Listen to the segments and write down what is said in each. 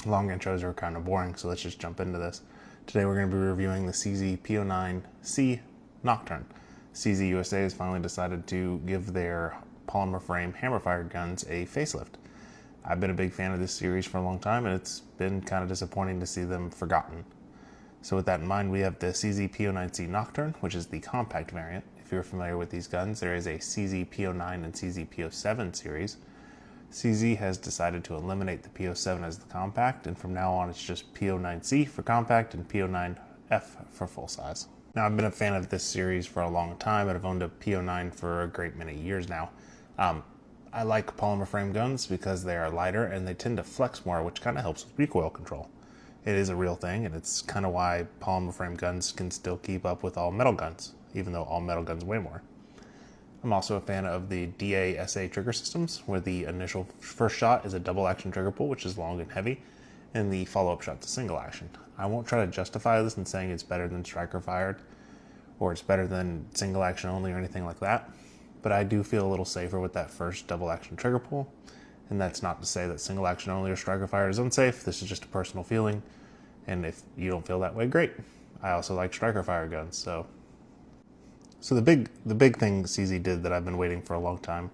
Long intros are kind of boring, so let's just jump into this. Today we're going to be reviewing the CZ P09 C Nocturne. CZ USA has finally decided to give their polymer frame hammer-fired guns a facelift. I've been a big fan of this series for a long time, and it's been kind of disappointing to see them forgotten. So with that in mind, we have the CZ P09 C Nocturne, which is the compact variant. If you're familiar with these guns, there is a CZ P09 and CZ P07 series. CZ has decided to eliminate the P07 as the compact, and from now on it's just P09C for compact and P09F for full size. Now, I've been a fan of this series for a long time, and I've owned a P09 for a great many years now. I like polymer frame guns because they are lighter and they tend to flex more, which kind of helps with recoil control. It is a real thing, and it's kind of why polymer frame guns can still keep up with all metal guns, even though all metal guns weigh more. I'm also a fan of the DA-SA trigger systems, where the initial first shot is a double action trigger pull, which is long and heavy, and the follow-up shot's a single action. I won't try to justify this in saying it's better than striker fired, or it's better than single action only or anything like that, but I do feel a little safer with that first double action trigger pull, and that's not to say that single action only or striker fired is unsafe. This is just a personal feeling, and if you don't feel that way, great. I also like striker fire guns, So the big thing CZ did that I've been waiting for a long time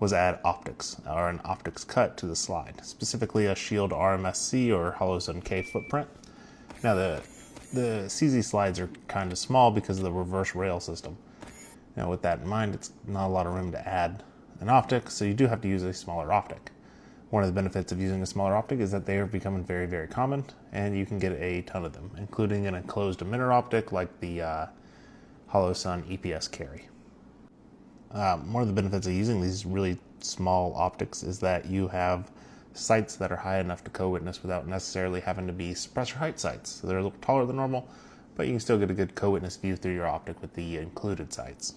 was add optics, or an optics cut to the slide, specifically a Shield RMSC or Hollow Sun K footprint. Now the CZ slides are kind of small because of the reverse rail system. Now with that in mind, it's not a lot of room to add an optic, so you do have to use a smaller optic. One of the benefits of using a smaller optic is that they are becoming very, very common, and you can get a ton of them, including an enclosed emitter optic like the Hollow Sun EPS carry. One of the benefits of using these really small optics is that you have sights that are high enough to co-witness without necessarily having to be suppressor height sights. So they're a little taller than normal, but you can still get a good co-witness view through your optic with the included sights.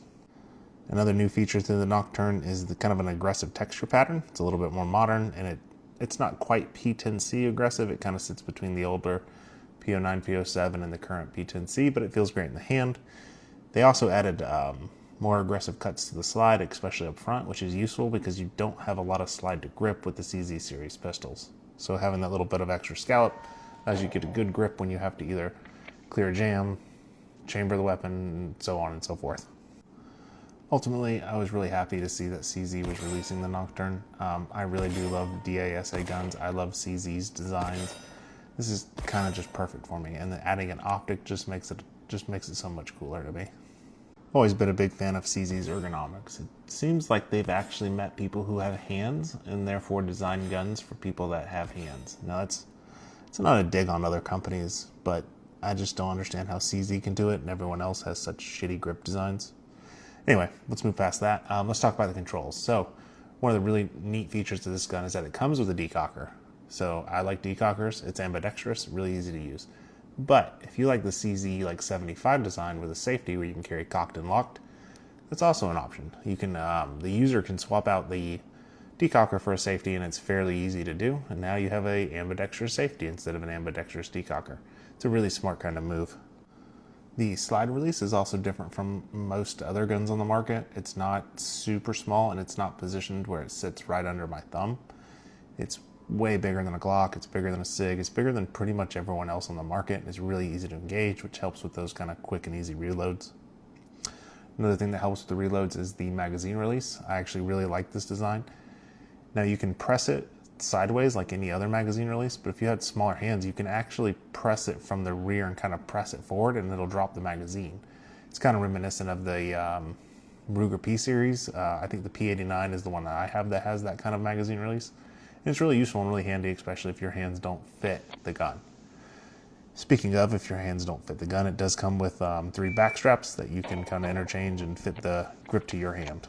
Another new feature to the Nocturne is the kind of an aggressive texture pattern. It's a little bit more modern, and it's not quite P10C aggressive. It kind of sits between the older P09, P07 and the current P10C, but it feels great in the hand. They also added more aggressive cuts to the slide, especially up front, which is useful because you don't have a lot of slide to grip with the CZ series pistols. So having that little bit of extra scallop allows you to get a good grip when you have to either clear a jam, chamber the weapon, and so on and so forth. Ultimately, I was really happy to see that CZ was releasing the Nocturne. I really do love DA-SA guns. I love CZ's designs. This is kind of just perfect for me, and then adding an optic just makes it so much cooler to me. Always been a big fan of CZ's ergonomics. It seems like they've actually met people who have hands and therefore designed guns for people that have hands. Now it's not a dig on other companies, but I just don't understand how CZ can do it and everyone else has such shitty grip designs. Anyway, let's move past that. Let's talk about the controls. So one of the really neat features to this gun is that it comes with a decocker. So I like decockers. It's ambidextrous, really easy to use. But if you like the CZ 75 design with a safety where you can carry cocked and locked, that's also an option. You can the user can swap out the decocker for a safety, and it's fairly easy to do. And now you have a ambidextrous safety instead of an ambidextrous decocker. It's a really smart kind of move. The slide release is also different from most other guns on the market. It's not super small, and it's not positioned where it sits right under my thumb. It's way bigger than a Glock, it's bigger than a SIG, it's bigger than pretty much everyone else on the market. It's really easy to engage, which helps with those kind of quick and easy reloads. Another thing that helps with the reloads is the magazine release. I actually really like this design. Now you can press it sideways like any other magazine release, but if you had smaller hands, you can actually press it from the rear and kind of press it forward, and it'll drop the magazine. It's kind of reminiscent of the Ruger P series. I think the P09 is the one that I have that has that kind of magazine release. It's really useful and really handy, especially if your hands don't fit the gun. Speaking of, if your hands don't fit the gun, it does come with 3 back straps that you can kind of interchange and fit the grip to your hand.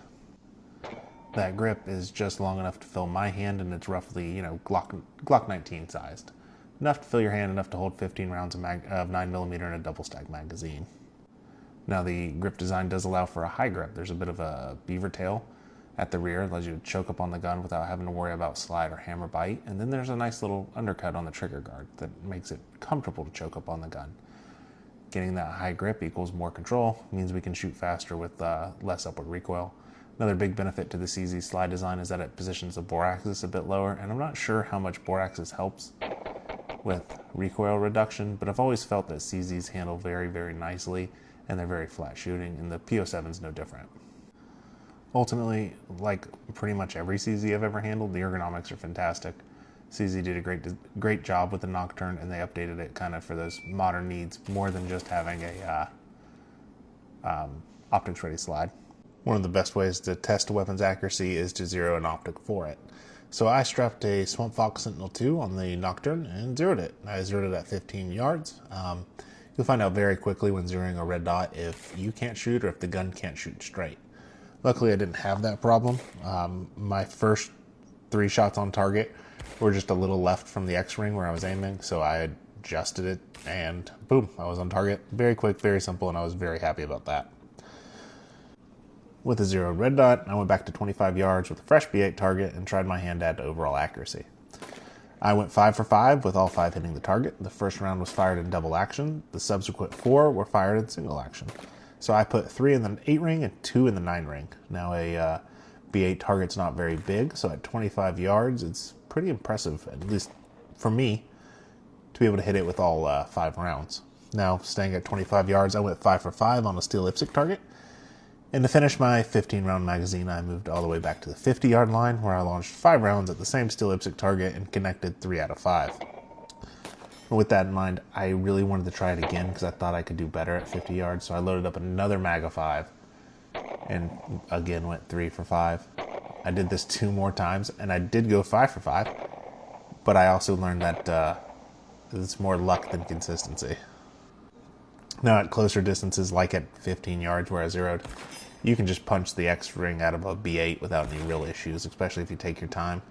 That grip is just long enough to fill my hand, and it's roughly, Glock 19 sized. Enough to fill your hand, enough to hold 15 rounds of 9mm in a double stack magazine. Now the grip design does allow for a high grip. There's a bit of a beaver tail at the rear, allows you to choke up on the gun without having to worry about slide or hammer bite. And then there's a nice little undercut on the trigger guard that makes it comfortable to choke up on the gun. Getting that high grip equals more control, means we can shoot faster with less upward recoil. Another big benefit to the CZ slide design is that it positions the bore axis a bit lower, and I'm not sure how much bore axis helps. with recoil reduction, but I've always felt that CZs handle very, very nicely, and they're very flat shooting, and the P07 is no different. Ultimately, like pretty much every CZ I've ever handled, the ergonomics are fantastic. CZ did a great job with the Nocturne, and they updated it kind of for those modern needs more than just having a optics ready slide. One of the best ways to test a weapon's accuracy is to zero an optic for it. So I strapped a Swamp Fox Sentinel 2 on the Nocturne and zeroed it. I zeroed it at 15 yards. You'll find out very quickly when zeroing a red dot if you can't shoot or if the gun can't shoot straight. Luckily, I didn't have that problem. My first 3 shots on target were just a little left from the X-ring where I was aiming, so I adjusted it and boom, I was on target. Very quick, very simple, and I was very happy about that. With a zeroed red dot, I went back to 25 yards with a fresh B8 target and tried my hand at overall accuracy. I went 5 for 5 with all 5 hitting the target. The first round was fired in double action. The subsequent 4 were fired in single action. So I put 3 in the 8 ring and 2 in the 9 ring. Now a B8 target's not very big, so at 25 yards, it's pretty impressive, at least for me, to be able to hit it with all 5 rounds. Now, staying at 25 yards, I went 5 for 5 on a steel IPSC target. And to finish my 15-round magazine, I moved all the way back to the 50-yard line, where I launched 5 rounds at the same steel IPSC target and connected 3 out of 5. And with that in mind, I really wanted to try it again because I thought I could do better at 50 yards, so I loaded up another mag of 5 and again went 3 for 5. I did this 2 more times, and I did go 5 for 5, but I also learned that it's more luck than consistency. Now at closer distances, like at 15 yards where I zeroed, you can just punch the X-ring out of a B8 without any real issues, especially if you take your time.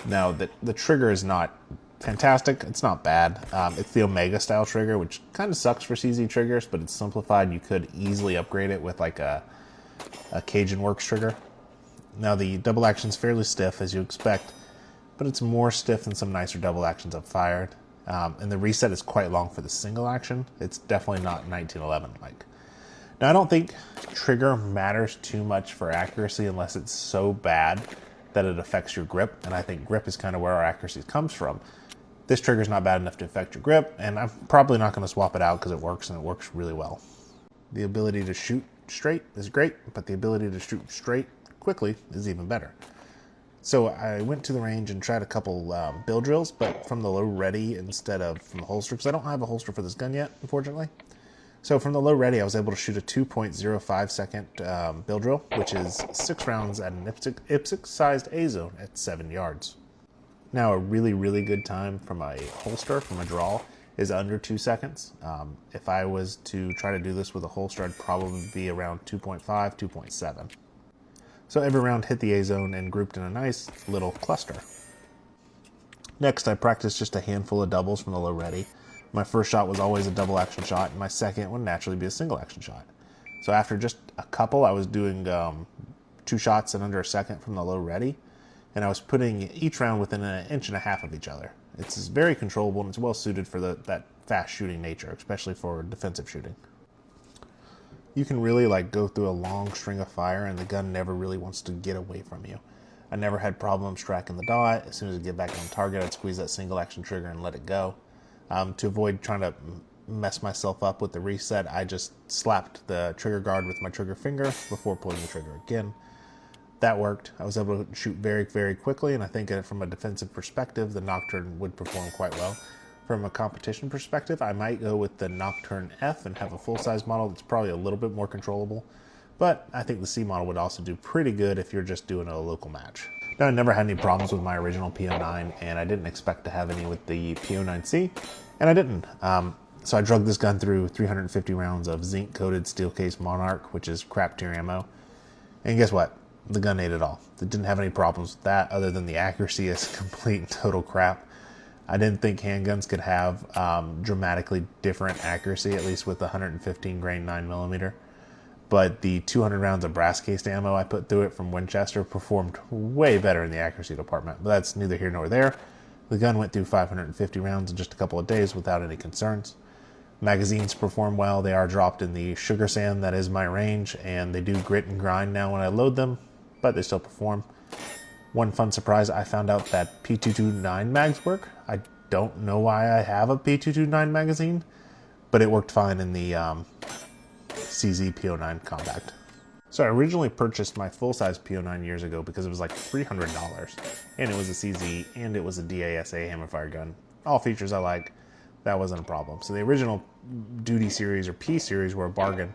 Now, the trigger is not fantastic. It's not bad. It's the Omega style trigger, which kind of sucks for CZ triggers, but it's simplified. You could easily upgrade it with like a Cajun Works trigger. Now, the double action is fairly stiff, as you expect, but it's more stiff than some nicer double actions I've fired. And the reset is quite long for the single action. It's definitely not 1911 like. Now, I don't think trigger matters too much for accuracy unless it's so bad that it affects your grip, and I think grip is kind of where our accuracy comes from. This trigger is not bad enough to affect your grip, and I'm probably not going to swap it out because it works, and it works really well. The ability to shoot straight is great, but the ability to shoot straight quickly is even better. So I went to the range and tried a couple bill drills, but from the low ready instead of from the holster, because I don't have a holster for this gun yet, unfortunately. So from the low ready, I was able to shoot a 2.05 second bill drill, which is 6 rounds at an IPSC-sized A-zone at 7 yards. Now, a really, really good time from a holster, from a draw, is under 2 seconds. If I was to try to do this with a holster, I'd probably be around 2.5, 2.7. So every round hit the A-zone and grouped in a nice little cluster. Next, I practiced just a handful of doubles from the low ready. My first shot was always a double action shot, and my second would naturally be a single action shot. So after just a couple, I was doing 2 shots in under a second from the low ready, and I was putting each round within 1.5 inches of each other. It's very controllable, and it's well suited for that fast shooting nature, especially for defensive shooting. You can really go through a long string of fire, and the gun never really wants to get away from you. I never had problems tracking the dot. As soon as I get back on target, I'd squeeze that single action trigger and let it go. To avoid trying to mess myself up with the reset, I just slapped the trigger guard with my trigger finger before pulling the trigger again. That worked. I was able to shoot very, very quickly, and I think from a defensive perspective, the Nocturne would perform quite well. From a competition perspective, I might go with the Nocturne F and have a full-size model that's probably a little bit more controllable, but I think the C model would also do pretty good if you're just doing a local match. Now, I never had any problems with my original P09, and I didn't expect to have any with the P09C, and I didn't. So I drugged this gun through 350 rounds of zinc-coated steel case Monarch, which is crap tier ammo, and guess what? The gun ate it all. It didn't have any problems with that, other than the accuracy is complete and total crap. I didn't think handguns could have dramatically different accuracy, at least with the 115 grain 9mm. But the 200 rounds of brass cased ammo I put through it from Winchester performed way better in the accuracy department, but that's neither here nor there. The gun went through 550 rounds in just a couple of days without any concerns. Magazines perform well. They are dropped in the sugar sand that is my range, and they do grit and grind now when I load them, but they still perform. One fun surprise, I found out that P229 mags work. I don't know why I have a P229 magazine, but it worked fine in the CZ P09 compact. So I originally purchased my full-size P09 years ago because it was like $300, and it was a CZ, and it was a DASA hammerfire gun. All features I like. That wasn't a problem. So the original Duty series or P series were a bargain,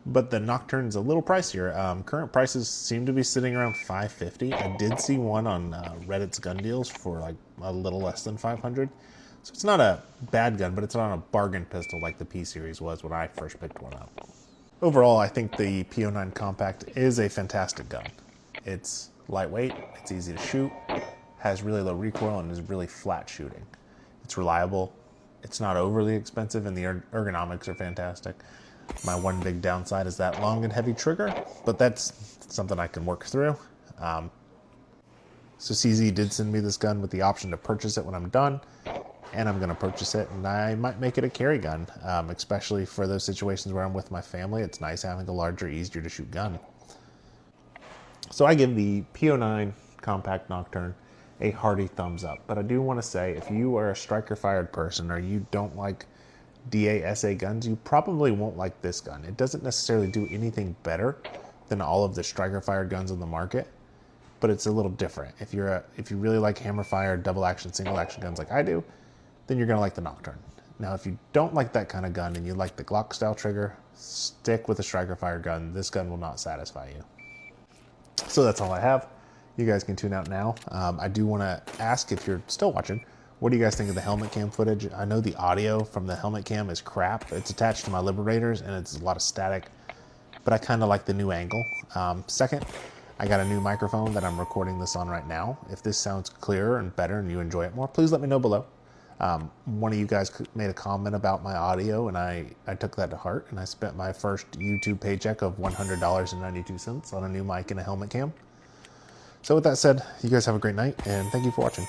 but the Nocturne's a little pricier. Current prices seem to be sitting around $550. I did see one on Reddit's gun deals for like a little less than $500. So it's not a bad gun, but it's not a bargain pistol like the P series was when I first picked one up. Overall, I think the P09 Compact is a fantastic gun. It's lightweight, it's easy to shoot, has really low recoil, and is really flat shooting. It's reliable, it's not overly expensive, and the ergonomics are fantastic. My one big downside is that long and heavy trigger, but that's something I can work through. So CZ did send me this gun with the option to purchase it when I'm done, and I'm going to purchase it, and I might make it a carry gun, especially for those situations where I'm with my family. It's nice having a larger, easier to shoot gun. So I give the P09 Compact Nocturne a hearty thumbs up, but I do want to say if you are a striker-fired person or you don't like DASA guns, you probably won't like this gun. It doesn't necessarily do anything better than all of the striker-fired guns on the market, but it's a little different. If you really like hammer-fired, double-action, single-action guns like I do, then you're going to like the Nocturne. Now, if you don't like that kind of gun and you like the Glock style trigger, stick with a striker fire gun. This gun will not satisfy you. So that's all I have. You guys can tune out now. I do want to ask, if you're still watching, what do you guys think of the helmet cam footage? I know the audio from the helmet cam is crap. It's attached to my Liberators and it's a lot of static, but I kind of like the new angle. Second, I got a new microphone that I'm recording this on right now. If this sounds clearer and better and you enjoy it more, please let me know below. One of you guys made a comment about my audio, and I took that to heart, and I spent my first YouTube paycheck of $100.92 on a new mic and a helmet cam. So with that said, you guys have a great night, and thank you for watching.